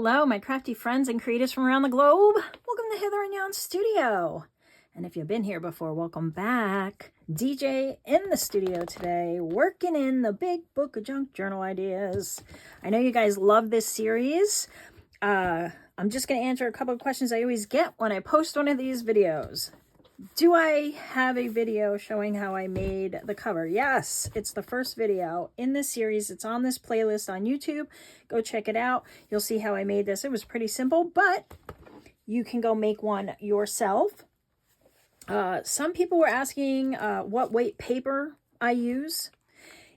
Hello, my crafty friends and creators from around the globe. Welcome to Hither and Yon Studio. And if you've been here before, welcome back. DJ in the studio today, working in the big book of junk journal ideas. I know you guys love this series. I'm just going to answer a couple of questions I always get when I post one of these videos. Do I have a video showing how I made the cover? Yes, it's the first video in this series. It's on this playlist on YouTube. Go check it out. You'll see how I made this. It was pretty simple, but you can go make one yourself. Some people were asking what weight paper I use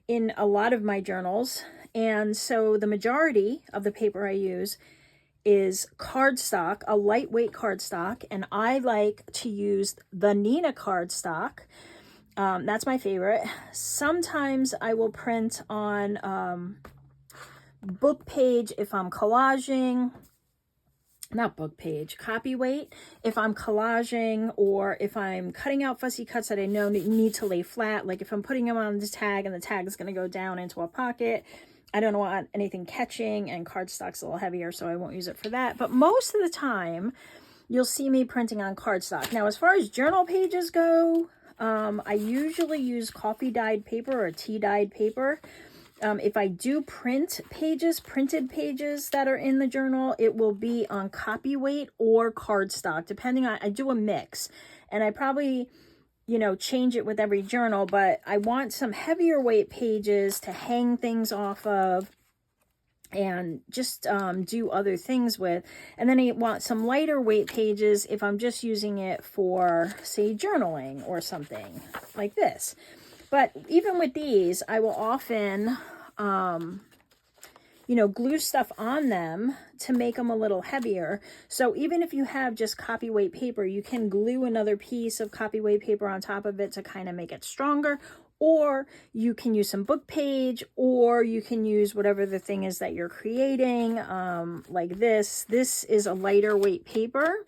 in a lot of my journals. And so the majority of the paper I use is cardstock, a lightweight cardstock, and I like to use the Nina cardstock. That's my favorite. Sometimes I will print on book page if I'm collaging, not book page, copy weight if I'm collaging, or if I'm cutting out fussy cuts that I know need to lay flat, like if I'm putting them on the tag and the tag is going to go down into a pocket. I don't want anything catching, and cardstock's a little heavier, so I won't use it for that. But most of the time, you'll see me printing on cardstock. Now, as far as journal pages go, I usually use coffee-dyed paper or tea-dyed paper. If I do print pages, printed pages that are in the journal, it will be on copy weight or cardstock, depending on, I do a mix. And I probably, change it with every journal, but I want some heavier weight pages to hang things off of and just do other things with. And then I want some lighter weight pages if I'm just using it for, say, journaling or something like this. But even with these, I will often, glue stuff on them to make them a little heavier. So even if you have just copy weight paper, you can glue another piece of copy weight paper on top of it to kind of make it stronger. Or you can use some book page, or you can use whatever the thing is that you're creating, like this. This is a lighter weight paper.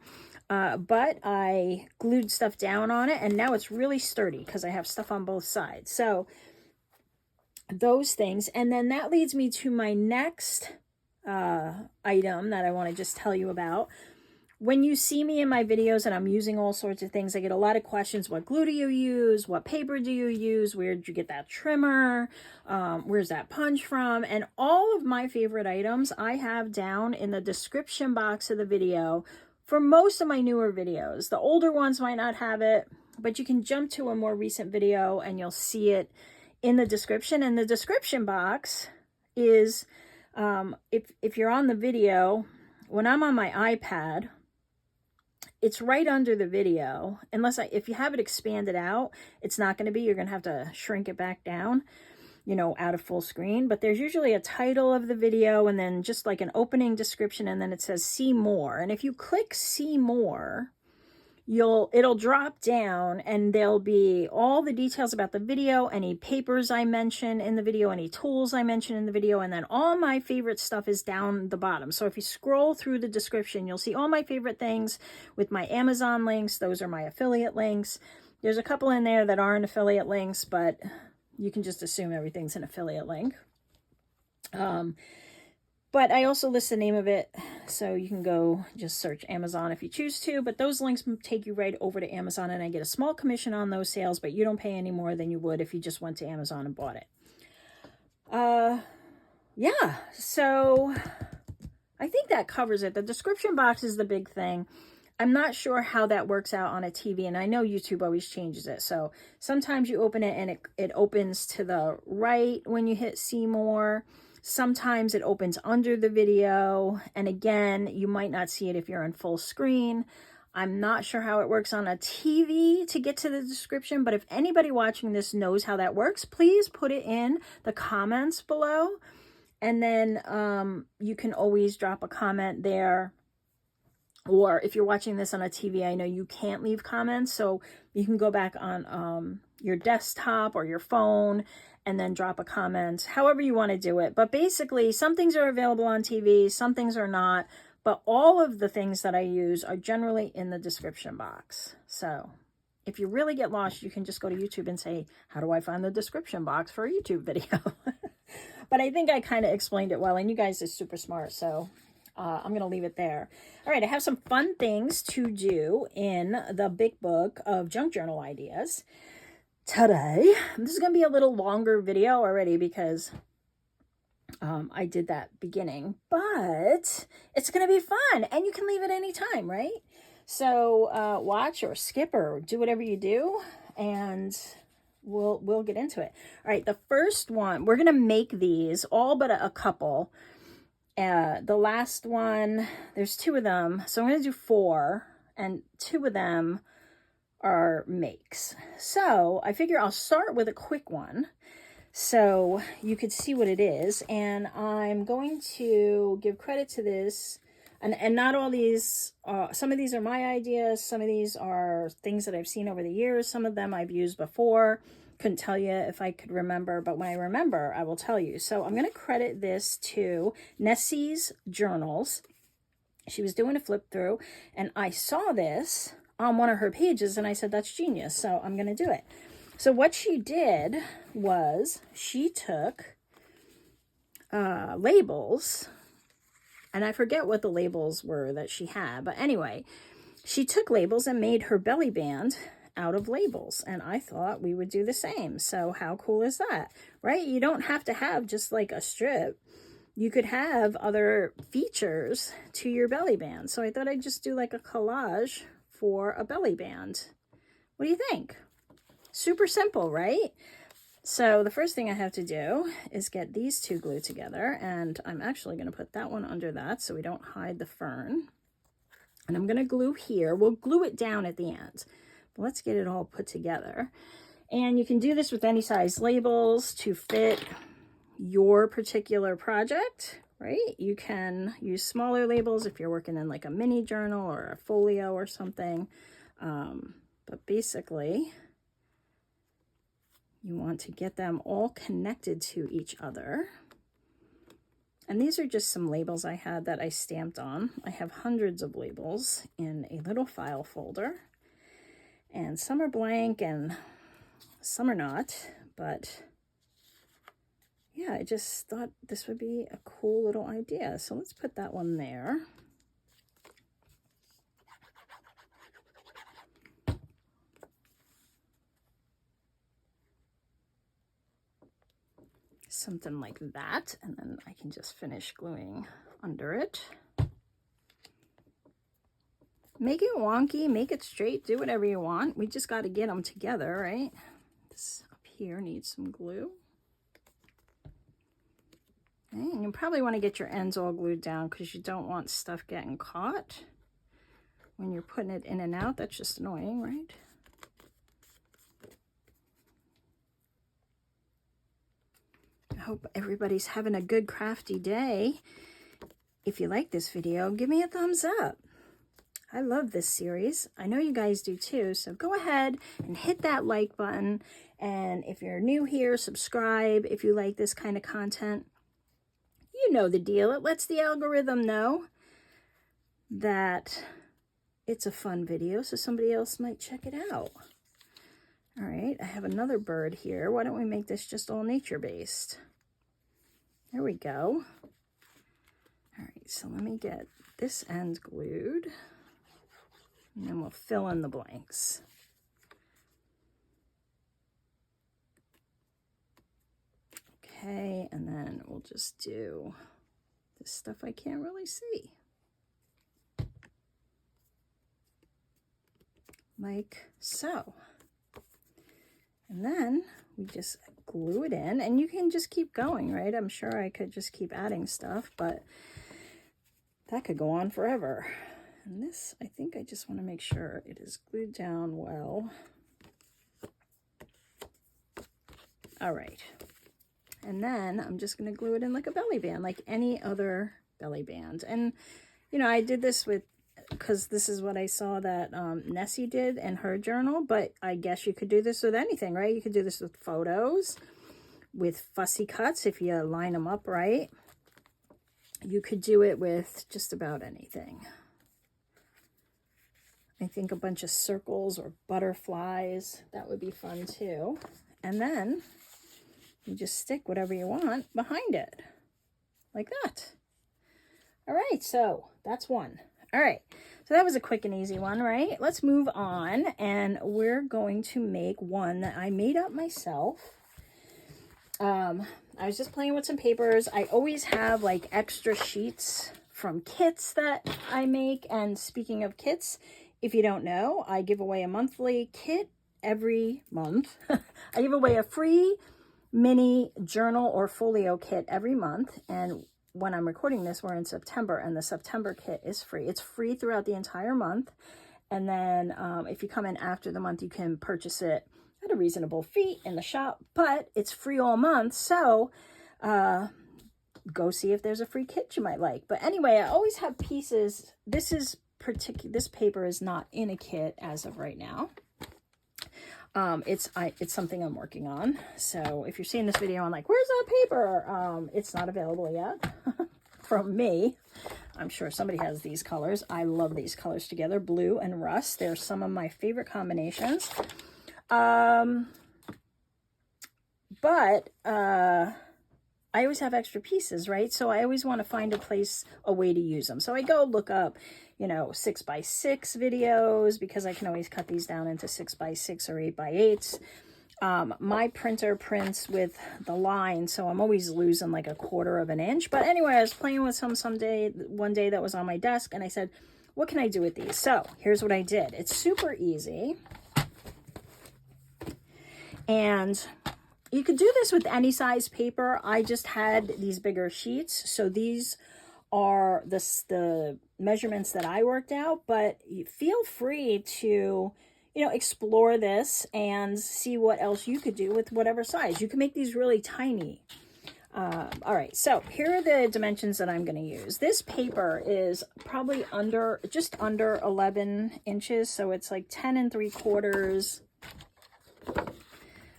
But I glued stuff down on it, and now it's really sturdy because I have stuff on both sides. So those things. And then that leads me to my next item that I want to just tell you about. When you see me in my videos and I'm using all sorts of things, I get a lot of questions. What glue do you use? What paper do you use? Where did you get that trimmer? Where's that punch from? And all of my favorite items I have down in the description box of the video for most of my newer videos. The older ones might not have it, but you can jump to a more recent video and you'll see it in the description. And the description box is, if you're on the video, when I'm on my iPad, it's right under the video. If you have it expanded out, it's not going to be. You're going to have to shrink it back down, out of full screen. But there's usually a title of the video and then just like an opening description, and then it says see more. And if you click see more, it'll drop down and there'll be all the details about the video, any papers I mention in the video, any tools I mention in the video, and then all my favorite stuff is down the bottom. So if you scroll through the description, you'll see all my favorite things with my Amazon links. Those are my affiliate links. There's a couple in there that aren't affiliate links, but you can just assume everything's an affiliate link. But I also list the name of it, so you can go just search Amazon if you choose to. But those links take you right over to Amazon, and I get a small commission on those sales, but you don't pay any more than you would if you just went to Amazon and bought it. Yeah, so I think that covers it. The description box is the big thing. I'm not sure how that works out on a TV, and I know YouTube always changes it. So sometimes you open it and it opens to the right when you hit see more. Sometimes it opens under the video, and again, you might not see it if you're in full screen. I'm not sure how it works on a TV to get to the description, but if anybody watching this knows how that works, please put it in the comments below, and then you can always drop a comment there. Or if you're watching this on a TV, I know you can't leave comments, so you can go back on your desktop or your phone and then drop a comment, however you want to do it. But basically, some things are available on TV, some things are not, but all of the things that I use are generally in the description box. So if you really get lost, you can just go to YouTube and say, how do I find the description box for a YouTube video? But I think I kind of explained it well, and you guys are super smart, so I'm going to leave it there. All right, I have some fun things to do in the big book of junk journal ideas today. This is going to be a little longer video already because I did that beginning, but it's going to be fun and you can leave it anytime, right? So watch or skip or do whatever you do and we'll get into it. All right, the first one, we're going to make these all but a couple. The last one, there's 2 of them. So I'm going to do 4 and 2 of them are makes. So I figure I'll start with a quick one so you could see what it is. And I'm going to give credit to this. And not all these, some of these are my ideas. Some of these are things that I've seen over the years. Some of them I've used before. Couldn't tell you if I could remember, but when I remember, I will tell you. So I'm going to credit this to Nessie's Journals. She was doing a flip through and I saw this on one of her pages and I said, that's genius. So I'm going to do it. So what she did was she took labels, and I forget what the labels were that she had, but anyway, she took labels and made her belly band out of labels, and I thought we would do the same. So how cool is that, right? You don't have to have just like a strip. You could have other features to your belly band. So I thought I'd just do like a collage for a belly band. What do you think? Super simple, right? So the first thing I have to do is get these 2 glued together, and I'm actually going to put that one under that so we don't hide the fern. And I'm going to glue here. We'll glue it down at the end. But let's get it all put together. And you can do this with any size labels to fit your particular project, right? You can use smaller labels if you're working in like a mini journal or a folio or something. But basically, you want to get them all connected to each other. And these are just some labels I had that I stamped on. I have hundreds of labels in a little file folder. And some are blank and some are not. But yeah, I just thought this would be a cool little idea. So let's put that one there. Something like that, and then I can just finish gluing under it. Make it wonky, make it straight, do whatever you want. We just got to get them together, right? This up here needs some glue. Okay, and you probably want to get your ends all glued down because you don't want stuff getting caught when you're putting it in and out. That's just annoying, right? I hope everybody's having a good crafty day. If you like this video, give me a thumbs up. I love this series. I know you guys do too, so go ahead and hit that like button. And if you're new here, subscribe if you like this kind of content. You know the deal. It lets the algorithm know that it's a fun video, so somebody else might check it out. All right, I have another bird here. Why don't we make this just all nature-based? There we go. All right, so let me get this end glued, and then we'll fill in the blanks. Okay, and then we'll just do this stuff I can't really see. Like so. And then we just glue it in, and you can just keep going, right? I'm sure I could just keep adding stuff, but that could go on forever. And this, I think I just want to make sure it is glued down well. All right. And then I'm just going to glue it in like a belly band, like any other belly band. And, you know, I did this with, because this is what I saw that Nessie did in her journal, but I guess you could do this with anything, right? You could do this with photos, with fussy cuts if you line them up right. You could do it with just about anything. I think a bunch of circles or butterflies, that would be fun too. And then you just stick whatever you want behind it, like that. All right, so that's one. All right, so that was a quick and easy one, right? Let's move on, and we're going to make one that I made up myself. I was just playing with some papers. I always have like extra sheets from kits that I make. And speaking of kits, if you don't know, I give away a monthly kit every month. I give away a free mini journal or folio kit every month. And when I'm recording this, we're in September, and the September kit is free. It's free throughout the entire month. And then if you come in after the month, you can purchase it at a reasonable fee in the shop, but it's free all month. So go see if there's a free kit you might like. But anyway, I always have pieces. This paper is not in a kit as of right now. It's something I'm working on. So if you're seeing this video, I'm like, where's that paper? It's not available yet from me. I'm sure somebody has these colors. I love these colors together, blue and rust. They're some of my favorite combinations. But I always have extra pieces, right? So I always want to find a way to use them. So I go look up, 6x6 videos, because I can always cut these down into 6x6 or 8x8s. My printer prints with the line, so I'm always losing like 1/4 of an inch. But anyway, I was playing with some one day that was on my desk, and I said, what can I do with these? So here's what I did. It's super easy. And you could do this with any size paper. I just had these bigger sheets. So these are the measurements that I worked out, but feel free to, explore this and see what else you could do with whatever size. You can make these really tiny. All right, so here are the dimensions that I'm going to use. This paper is probably just under 11 inches. So it's like 10 3/4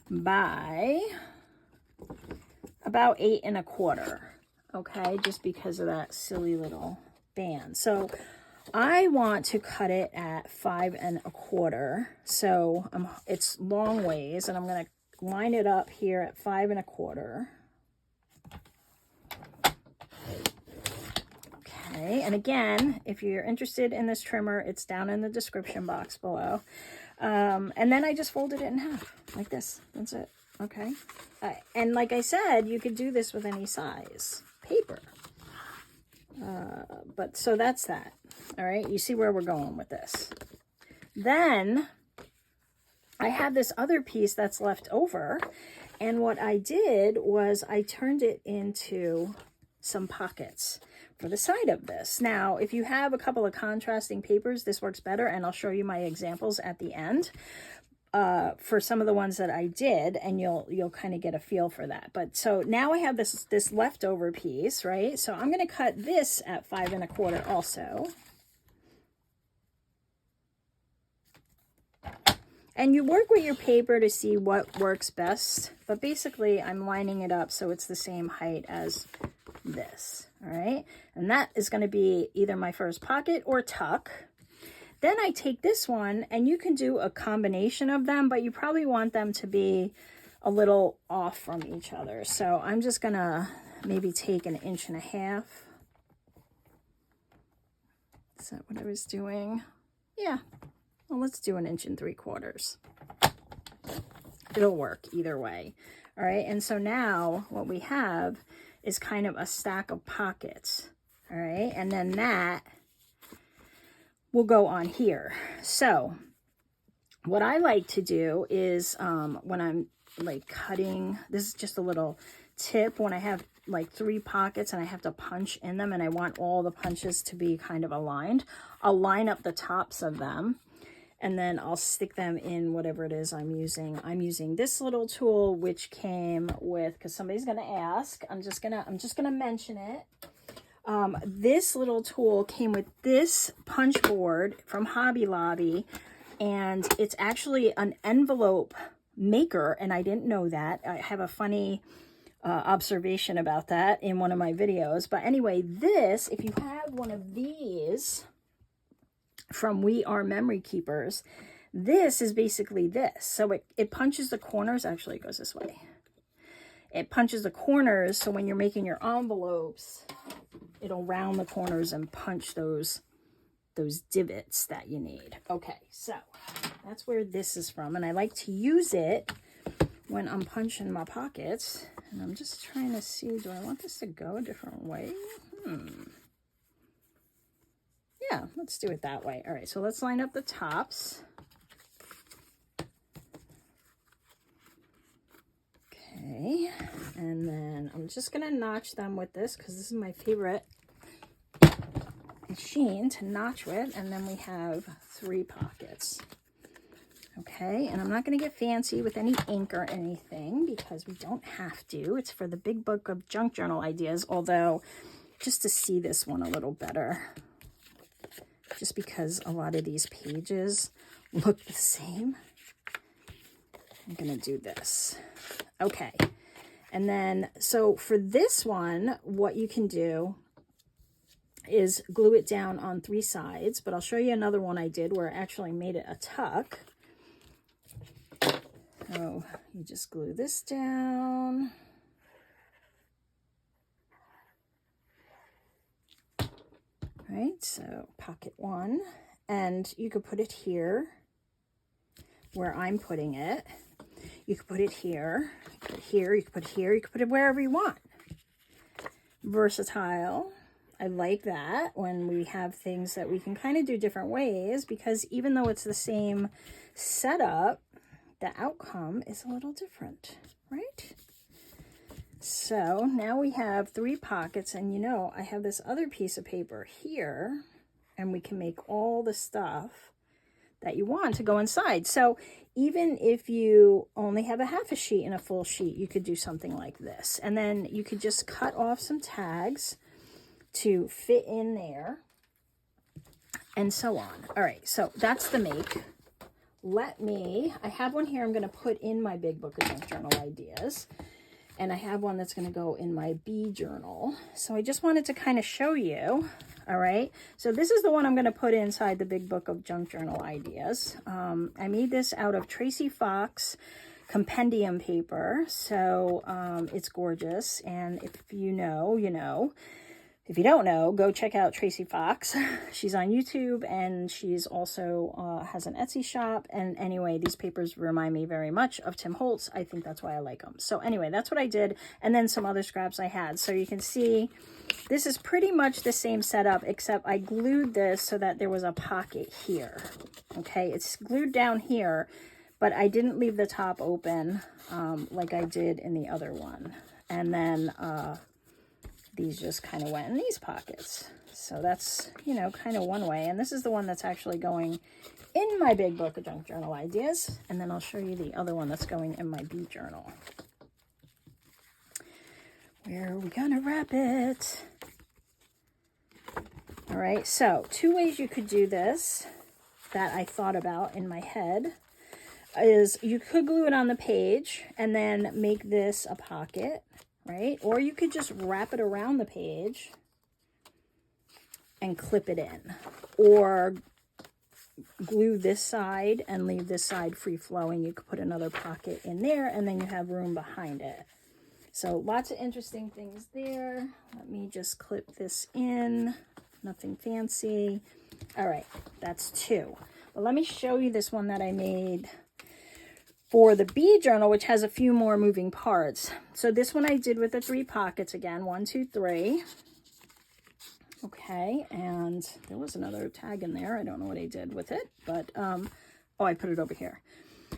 by about 8 1/4. Okay, just because of that silly little band. So I want to cut it at 5 1/4. So it's long ways, and I'm going to line it up here at 5 1/4. Okay, and again, if you're interested in this trimmer, it's down in the description box below. And then I just folded it in half like this. That's it. Okay. And like I said, you could do this with any size paper. But so that's that. All right. You see where we're going with this. Then I have this other piece that's left over. And what I did was I turned it into some pockets for the side of this. Now, if you have a couple of contrasting papers, this works better, and I'll show you my examples at the end for some of the ones that I did, and you'll kind of get a feel for that. But so now I have this leftover piece, right? So I'm going to cut this at 5 1/4 also. And you work with your paper to see what works best, but basically I'm lining it up so it's the same height as this. All right, and that is going to be either my first pocket or tuck. Then I take this one, and you can do a combination of them, but you probably want them to be a little off from each other. So I'm just going to maybe take 1.5 inches. Is that what I was doing? Yeah. Well, let's do 1 3/4 inches. It'll work either way. All right, and so now what we have is kind of a stack of pockets. All right, and then that will go on here. So what I like to do is when I'm like cutting, this is just a little tip, when I have like 3 pockets and I have to punch in them and I want all the punches to be kind of aligned, I'll line up the tops of them. And then I'll stick them in whatever it is I'm using. I'm using this little tool, which came with, because somebody's going to ask, I'm just gonna mention it. This little tool came with this punch board from Hobby Lobby, and it's actually an envelope maker, and I didn't know that. I have a funny observation about that in one of my videos. But anyway, this, if you have one of these from We Are Memory Keepers, this is basically this. So it punches the corners. Actually, it goes this way. It punches the corners, so when you're making your envelopes, it'll round the corners and punch those divots that you need. Okay, so that's where this is from, and I like to use it when I'm punching my pockets. And I'm just trying to see, do I want this to go a different way? Yeah, let's do it that way. All right, so let's line up the tops. Okay, and then I'm just gonna notch them with this because this is my favorite machine to notch with. And then we have 3 pockets. Okay, and I'm not going to get fancy with any ink or anything because we don't have to. It's for the big book of junk journal ideas, although just to see this one a little better, just because a lot of these pages look the same, I'm going to do this. Okay, and then so for this one, what you can do is glue it down on 3 sides, but I'll show you another one I did where I actually made it a tuck. So you just glue this down. Right, so pocket 1, and you could put it here where I'm putting it. You could put it here, you could put it here, you could put it here, you could put it wherever you want. Versatile. I like that when we have things that we can kind of do different ways, because even though it's the same setup, the outcome is a little different, right? So now we have 3 pockets, and you know, I have this other piece of paper here, and we can make all the stuff that you want to go inside. So even if you only have a half a sheet and a full sheet, you could do something like this. And then you could just cut off some tags to fit in there, and so on. All right, so that's the make. I have one here I'm going to put in my big book of junk journal ideas, and I have one that's going to go in my B journal. So I just wanted to kind of show you. All right, so this is the one I'm going to put inside the big book of junk journal ideas. I made this out of Tracy Fox compendium paper, so it's gorgeous, and if you know, you know. If you don't know, go check out Tracy Fox. She's on YouTube, and she's also has an Etsy shop. And anyway, these papers remind me very much of Tim Holtz. I think that's why I like them. So anyway, that's what I did. And then some other scraps I had. So you can see this is pretty much the same setup, except I glued this so that there was a pocket here. Okay, it's glued down here, but I didn't leave the top open like I did in the other one. And then these just kind of went in these pockets. So that's, you know, kind of one way. And this is the one that's actually going in my big book of junk journal ideas. And then I'll show you the other one that's going in my B journal. Where are we gonna wrap it? All right, so 2 ways you could do this that I thought about in my head is you could glue it on the page and then make this a pocket, right? Or you could just wrap it around the page and clip it in, or glue this side and leave this side free flowing. You could put another pocket in there, and then you have room behind it. So lots of interesting things there. Let me just clip this in. Nothing fancy. All right, that's 2. Well, let me show you this one that I made for the B journal, which has a few more moving parts. So this one I did with the 3 pockets again, 1, 2, 3. Okay, and there was another tag in there. I don't know what I did with it, but oh, I put it over here.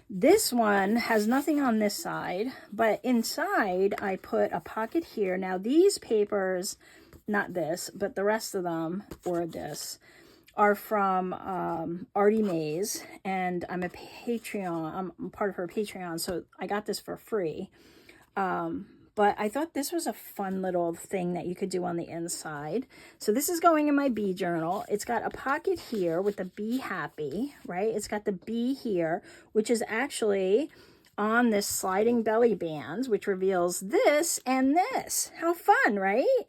This one has nothing on this side, but inside I put a pocket here. Now these papers, not this, but the rest of them, or this, are from Artie Mays, and I'm a Patreon. I'm part of her Patreon, so I got this for free. But I thought this was a fun little thing that you could do on the inside. So this is going in my B journal. It's got a pocket here with the Be Happy, right? It's got the B here, which is actually on this sliding belly band, which reveals this and this. How fun, right?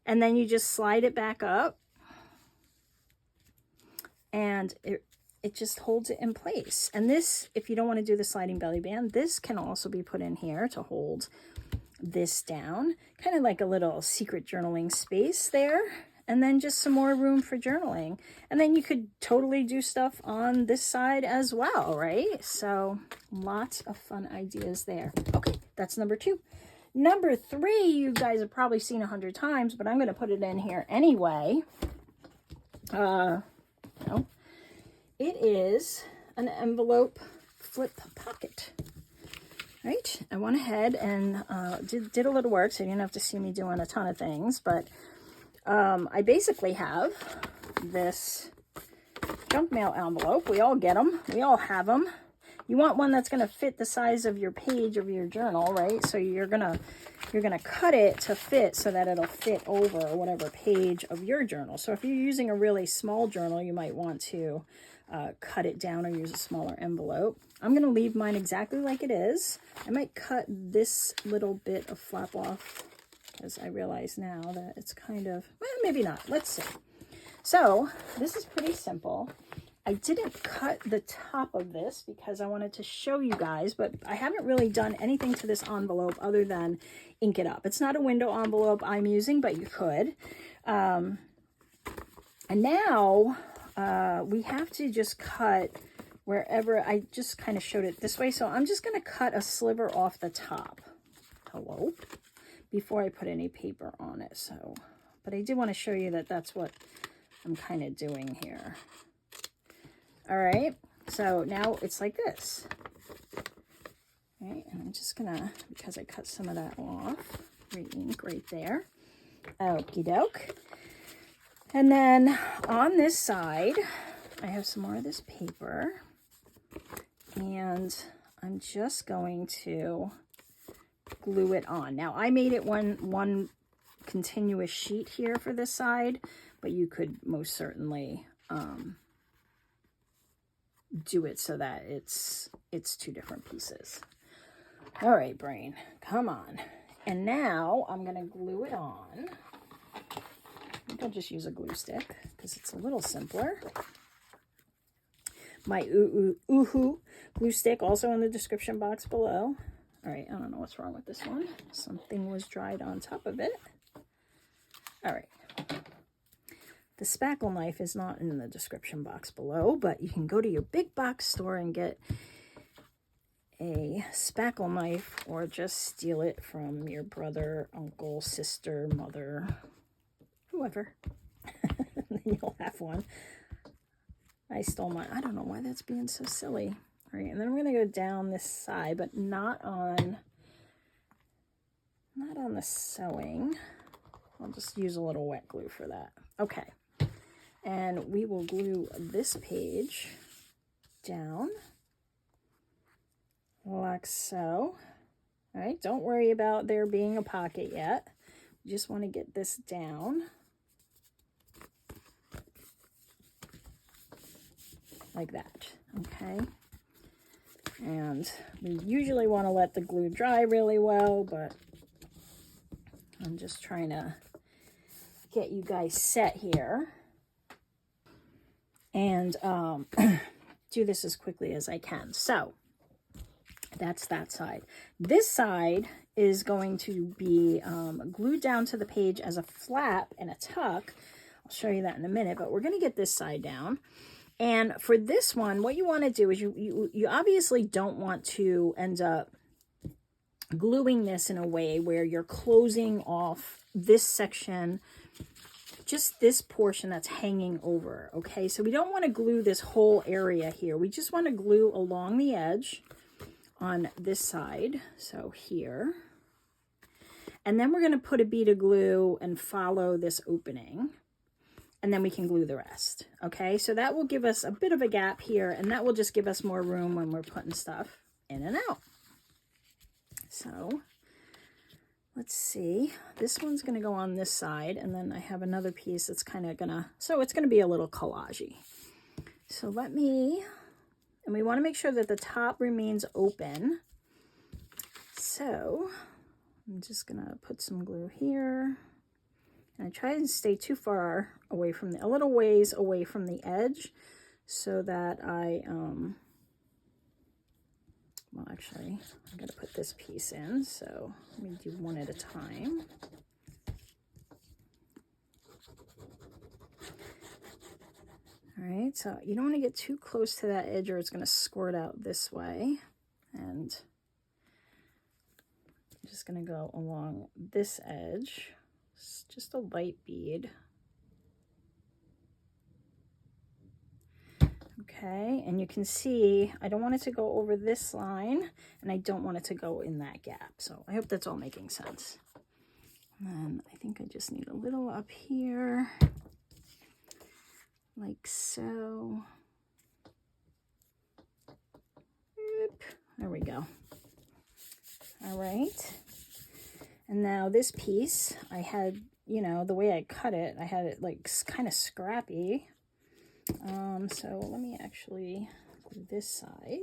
And then you just slide it back up, and it just holds it in place. And this, if you don't want to do the sliding belly band, this can also be put in here to hold this down, kind of like a little secret journaling space there, and then just some more room for journaling. And then you could totally do stuff on this side as well, right? So lots of fun ideas there. Okay, that's number 2. Number 3, you guys have probably seen 100 times, but I'm going to put it in here anyway. No, it is an envelope flip pocket. Right, I went ahead and did a little work, so you didn't have to see me doing a ton of things, but I basically have this junk mail envelope. We all get them. We all have them. You want one that's going to fit the size of your page of your journal, right? So you're gonna cut it to fit so that it'll fit over whatever page of your journal. So if you're using a really small journal, you might want to cut it down or use a smaller envelope. I'm going to leave mine exactly like it is. I might cut this little bit of flap off because I realize now that it's kind of, well, maybe not. Let's see. So this is pretty simple. I didn't cut the top of this because I wanted to show you guys, but I haven't really done anything to this envelope other than ink it up. It's not a window envelope I'm using, but you could. And now we have to just cut wherever. I just kind of showed it this way, so I'm just going to cut a sliver off the top. Hello? Before I put any paper on it. So, but I did want to show you that that's what I'm kind of doing here. All right, so now it's like this. All right, and I'm just gonna, because I cut some of that off, re-ink right there. Okie doke. And then on this side, I have some more of this paper, and I'm just going to glue it on. Now, I made it one continuous sheet here for this side, but you could most certainly do it so that it's 2 different pieces. All right, brain, come on. And now I'm going to glue it on. I think I'll just use a glue stick because it's a little simpler. My Oohoo glue stick also in the description box below. All right, I don't know what's wrong with this one. Something was dried on top of it. All right. The spackle knife is not in the description box below, but you can go to your big box store and get a spackle knife, or just steal it from your brother, uncle, sister, mother, whoever. Then you'll have one. I stole mine. I don't know why that's being so silly. All right, and then I'm going to go down this side, but not on the sewing. I'll just use a little wet glue for that. Okay. And we will glue this page down like so. All right, don't worry about there being a pocket yet. You just want to get this down like that, okay? And we usually want to let the glue dry really well, but I'm just trying to get you guys set here and do this as quickly as I can. So that's that side. This side is going to be glued down to the page as a flap and a tuck. I'll show you that in a minute, but we're going to get this side down. And for this one, what you want to do is you obviously don't want to end up gluing this in a way where you're closing off this section, just this portion that's hanging over, okay? So we don't want to glue this whole area here. We just want to glue along the edge on this side, so here. And then we're going to put a bead of glue and follow this opening, and then we can glue the rest, okay? So that will give us a bit of a gap here, and that will just give us more room when we're putting stuff in and out. So let's see, this one's going to go on this side, and then I have another piece that's kind of gonna, so it's going to be a little collage-y. So let me, and we want to make sure that the top remains open. So I'm just going to put some glue here, and I try to stay too far away from a little ways away from the edge so that I Well, actually, I'm going to put this piece in, so let me do one at a time. All right, so you don't want to get too close to that edge or it's going to squirt out this way. And I'm just going to go along this edge. It's just a light bead. Okay, and you can see I don't want it to go over this line and I don't want it to go in that gap. So I hope that's all making sense. And then I think I just need a little up here, like so. Oop, there we go. All right. And now this piece, I had, you know, the way I cut it, I had it like kind of scrappy. So let me actually do this side.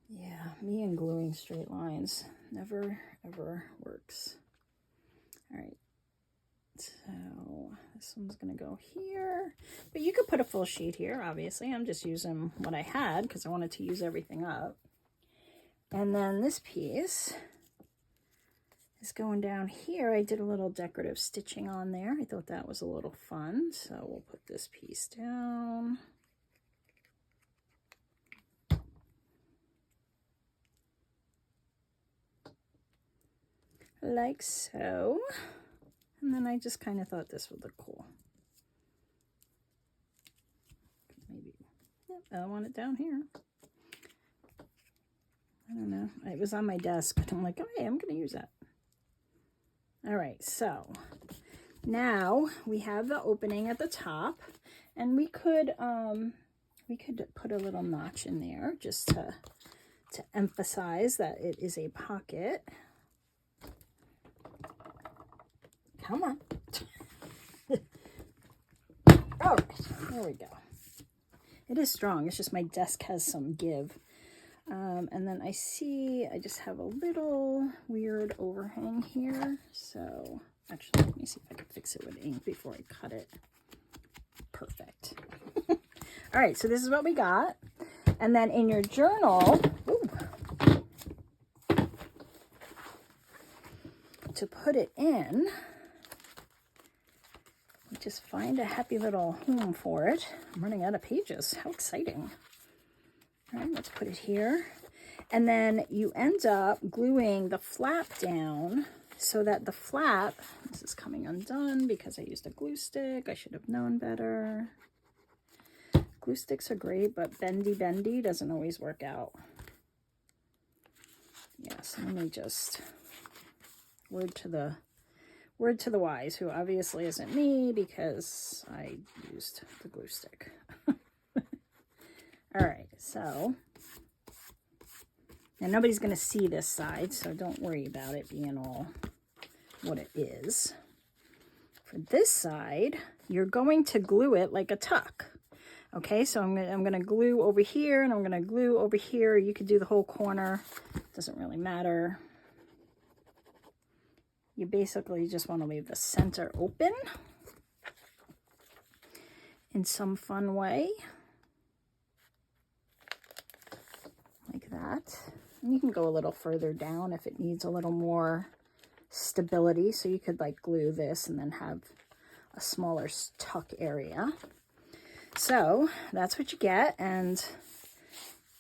Yeah, me and gluing straight lines never ever works. All right. So this one's going to go here, but you could put a full sheet here. Obviously, I'm just using what I had because I wanted to use everything up. And then this piece is going down here. I did a little decorative stitching on there. I thought that was a little fun. So we'll put this piece down. Like so. And then I just kind of thought this would look cool. Maybe, yep, I want it down here. I don't know. It was on my desk, but I'm like, oh, hey, I'm going to use that. All right, so now we have the opening at the top, and we could put a little notch in there just to emphasize that it is a pocket. Come on. All right, there we go. It is strong. It's just my desk has some give. And then I just have a little weird overhang here. So actually, let me see if I can fix it with ink before I cut it. Perfect. All right, so this is what we got. And then in your journal, to put it in, just find a happy little home for it. I'm running out of pages. How exciting. All right, let's put it here. And then you end up gluing the flap down so that the flap, this is coming undone because I used a glue stick. I should have known better. Glue sticks are great, but bendy doesn't always work out. Yes, let me just, word to the wise, who obviously isn't me because I used the glue stick. All right, so, and nobody's going to see this side, so don't worry about it being all what it is. For this side, you're going to glue it like a tuck. Okay, so I'm gonna glue over here, and I'm going to glue over here. You could do the whole corner. Doesn't really matter. You basically just want to leave the center open in some fun way. Like that. And you can go a little further down if it needs a little more stability. So you could like glue this and then have a smaller tuck area. So that's what you get. And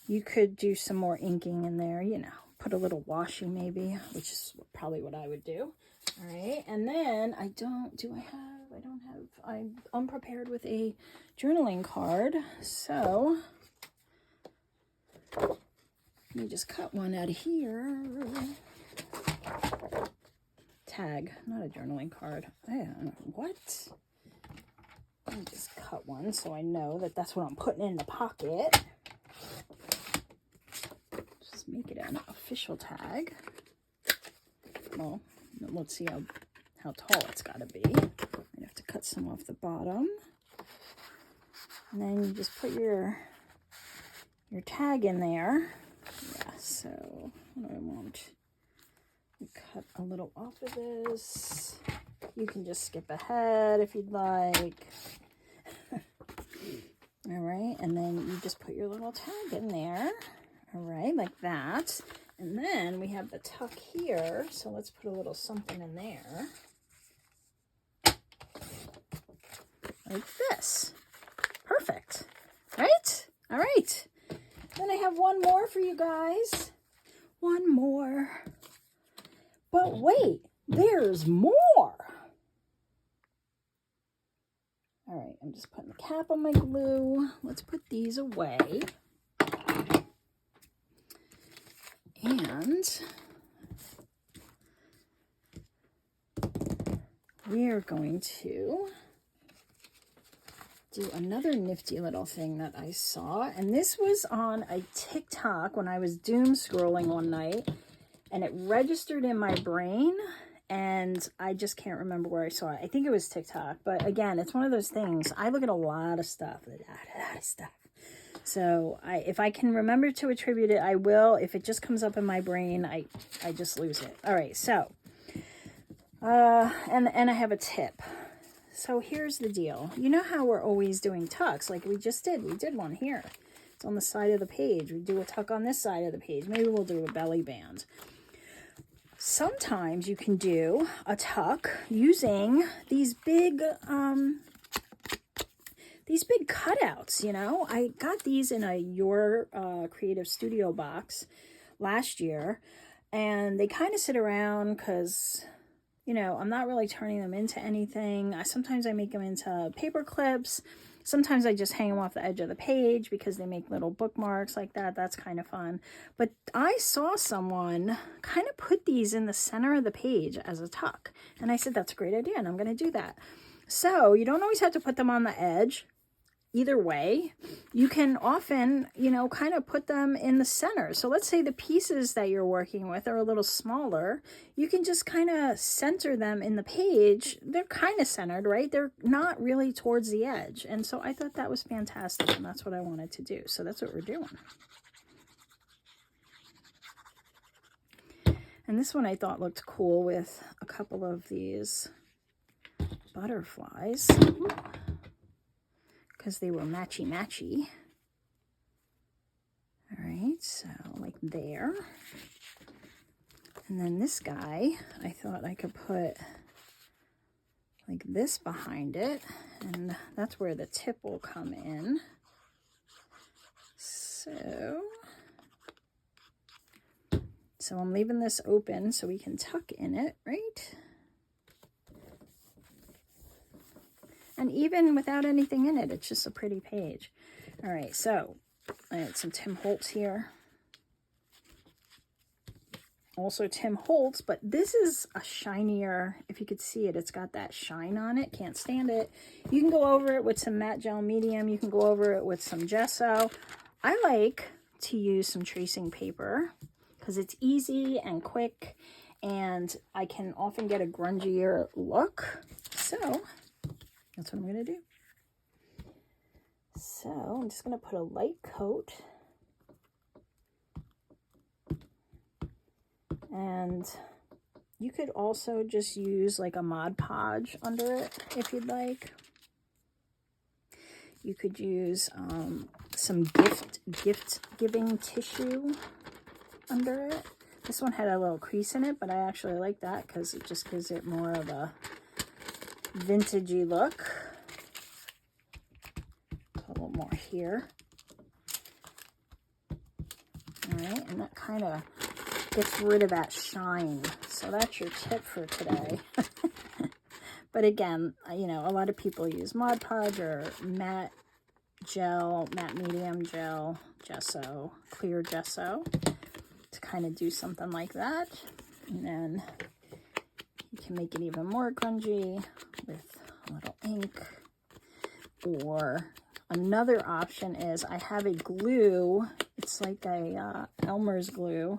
you could do some more inking in there, you know, put a little washi maybe, which is probably what I would do. All right, and then I'm unprepared with a journaling card, so let me just cut one out of here. Tag, not a journaling card. What? Let me just cut one so I know that that's what I'm putting in the pocket. Just make it an official tag. Well, let's see how tall it's got to be. I have to cut some off the bottom. And then you just put your tag in there. so what do I want? Cut a little off of this. You can just skip ahead if you'd like. All right, and then you just put your little tag in there. All right, like that. And then we have the tuck here, so let's put a little something in there. Like this. Perfect. Right? All right. Then I have one more for you guys. One more. But wait, there's more. All right, I'm just putting the cap on my glue. Let's put these away. And we are going to do another nifty little thing that I saw. And this was on a TikTok when I was doom scrolling one night. And it registered in my brain. And I just can't remember where I saw it. I think it was TikTok. But again, it's one of those things. I look at a lot of stuff. So if I can remember to attribute it, I will. If it just comes up in my brain, I just lose it. All right, so, and I have a tip. So here's the deal. You know how we're always doing tucks like we just did? We did one here. It's on the side of the page. We do a tuck on this side of the page. Maybe we'll do a belly band. Sometimes you can do a tuck using these big cutouts, you know. I got these in a Your Creative Studio box last year, and they kind of sit around because, you know, I'm not really turning them into anything. Sometimes I make them into paper clips. Sometimes I just hang them off the edge of the page because they make little bookmarks like that. That's kind of fun. But I saw someone kind of put these in the center of the page as a tuck. And I said, that's a great idea, and I'm going to do that. So you don't always have to put them on the edge. Either way, you can often, you know, kind of put them in the center. So let's say the pieces that you're working with are a little smaller. You can just kind of center them in the page. They're kind of centered, right? They're not really towards the edge. And so I thought that was fantastic, and that's what I wanted to do. So that's what we're doing. And this one I thought looked cool with a couple of these butterflies. Because they were matchy-matchy. All right, so like there. And then this guy, I thought I could put like this behind it. And that's where the tip will come in. So I'm leaving this open so we can tuck in it, right? And even without anything in it, it's just a pretty page. All right, so I had some Tim Holtz here. Also Tim Holtz, but this is a shinier, if you could see it, it's got that shine on it. Can't stand it. You can go over it with some matte gel medium. You can go over it with some gesso. I like to use some tracing paper because it's easy and quick, and I can often get a grungier look. So that's what I'm going to do. So I'm just going to put a light coat. And you could also just use like a Mod Podge under it if you'd like. You could use some gift-giving tissue under it. This one had a little crease in it, but I actually like that because it just gives it more of a vintagey look. Put a little more here. All right, and that kind of gets rid of that shine. So that's your tip for today. But again, you know, a lot of people use Mod Podge or matte gel, matte medium gel, gesso, clear gesso to kind of do something like that. And then you can make it even more grungy with a little ink. Or another option is I have a glue. It's like a Elmer's glue.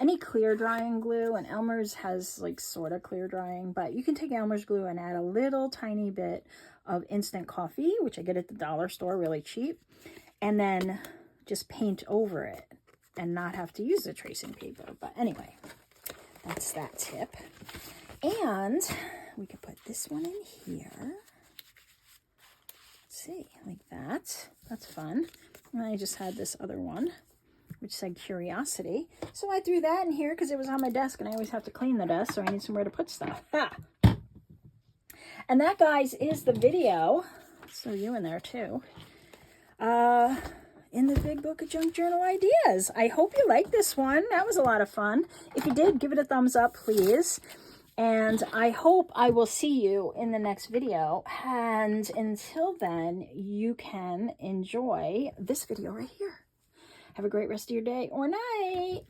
Any clear drying glue, and Elmer's has like sort of clear drying, but you can take Elmer's glue and add a little tiny bit of instant coffee, which I get at the dollar store really cheap, and then just paint over it. and not have to use the tracing paper. But anyway, that's that tip. And we could put this one in here. Let's see, like that. That's fun. And I just had this other one, which said Curiosity. So I threw that in here because it was on my desk, and I always have to clean the desk, so I need somewhere to put stuff. Ha! And that, guys, is the video. So you in there, too. In the Big Book of Junk Journal Ideas. I hope you liked this one. That was a lot of fun. If you did, give it a thumbs up, please. And I hope I will see you in the next video. And until then, you can enjoy this video right here. Have a great rest of your day or night.